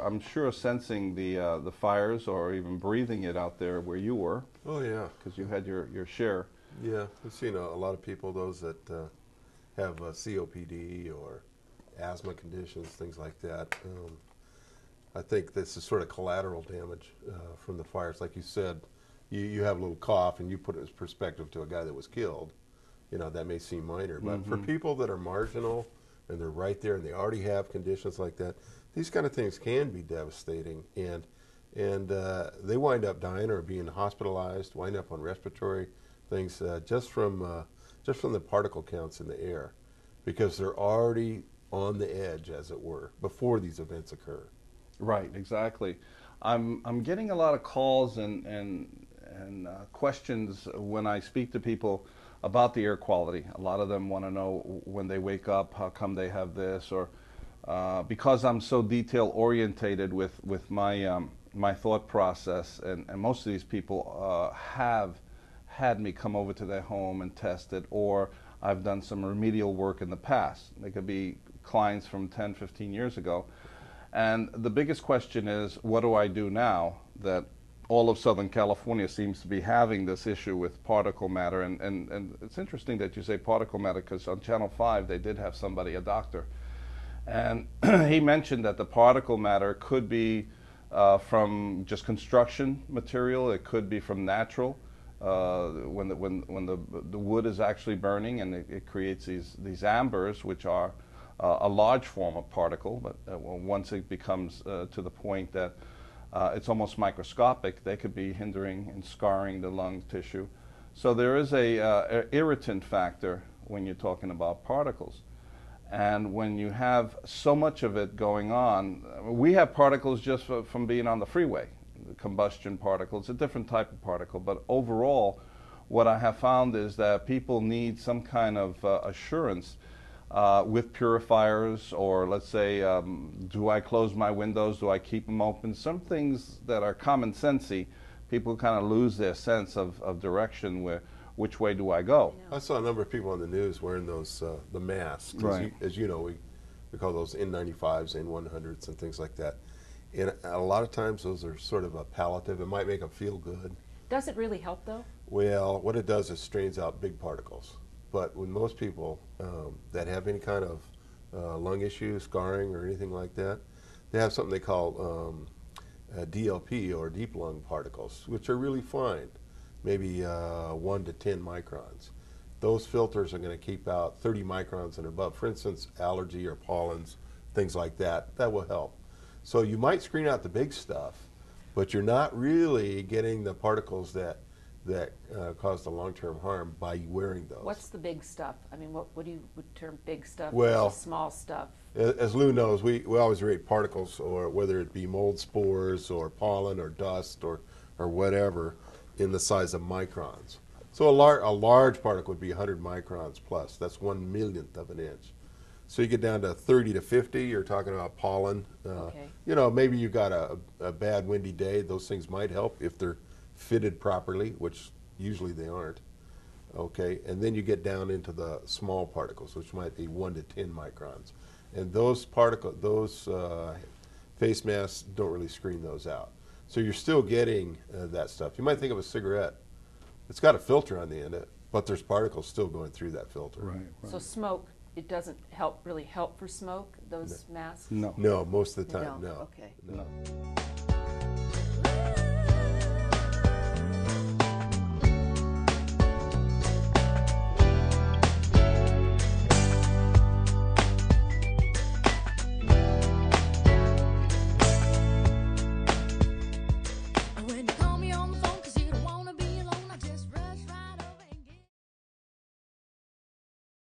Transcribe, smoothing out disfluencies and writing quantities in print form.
I'm sure, sensing the fires or even breathing it out there where you were. Oh yeah, because you had your share. yeah. We've seen a lot of people, those that have COPD or asthma conditions, things like that. I think this is sort of collateral damage from the fires. Like you said, you have a little cough and you put it as perspective to a guy that was killed. You know, that may seem minor, but for people that are marginal and they're right there and they already have conditions like that, these kind of things can be devastating. And they wind up dying or being hospitalized, wind up on respiratory things just from the particle counts in the air, because they're already on the edge, as it were, before these events occur. Right, exactly. I'm getting a lot of calls and questions when I speak to people about the air quality. A lot of them want to know when they wake up, how come they have this, or because I'm so detail orientated with my my thought process, and most of these people have had me come over to their home and test it, or I've done some remedial work in the past. They could be clients from 10, 15 years ago. And the biggest question is, what do I do now that all of Southern California seems to be having this issue with particle matter? And it's interesting that you say particle matter, because on Channel 5 they did have somebody, a doctor, and he mentioned that the particle matter could be from just construction material, it could be from natural, when the wood is actually burning, and it creates these ambers, which are a large form of particle, but once it becomes to the point that it's almost microscopic, they could be hindering and scarring the lung tissue. So there is a irritant factor when you're talking about particles. And when you have so much of it going on, we have particles just from being on the freeway, the combustion particles, a different type of particle. But overall, what I have found is that people need some kind of assurance with purifiers, or let's say, do I close my windows? Do I keep them open? Some things that are common sensey, people kind of lose their sense of direction, where which way do I go? I saw a number of people on the news wearing those the masks. Right. As you know, we call those N95s, N100s, and things like that. And a lot of times those are sort of a palliative. It might make them feel good. Does it really help, though? Well, what it does is strains out big particles. But when most people that have any kind of lung issue, scarring, or anything like that, they have something they call DLP, or deep lung particles, which are really fine, maybe 1 to 10 microns. Those filters are going to keep out 30 microns and above. For instance, allergy or pollens, things like that, that will help. So you might screen out the big stuff, but you're not really getting the particles that cause the long-term harm by wearing those. What's the big stuff? I mean, what do you would term big stuff Well, versus small stuff? As Lou knows, we always rate particles, or whether it be mold spores or pollen or dust or whatever, in the size of microns. So a large particle would be 100 microns plus. That's 1/1,000,000th of an inch. So you get down to 30 to 50, you're talking about pollen. Okay. You know, maybe you got a bad windy day. Those things might help if they're fitted properly, which usually they aren't. Okay, and then you get down into the small particles, which might be 1 to 10 microns. And those face masks don't really screen those out. So you're still getting that stuff. You might think of a cigarette. It's got a filter on the end of it, but there's particles still going through that filter. Right. So smoke, it doesn't really help for smoke, those masks? No. No, most of the They time, don't? no. Okay. No.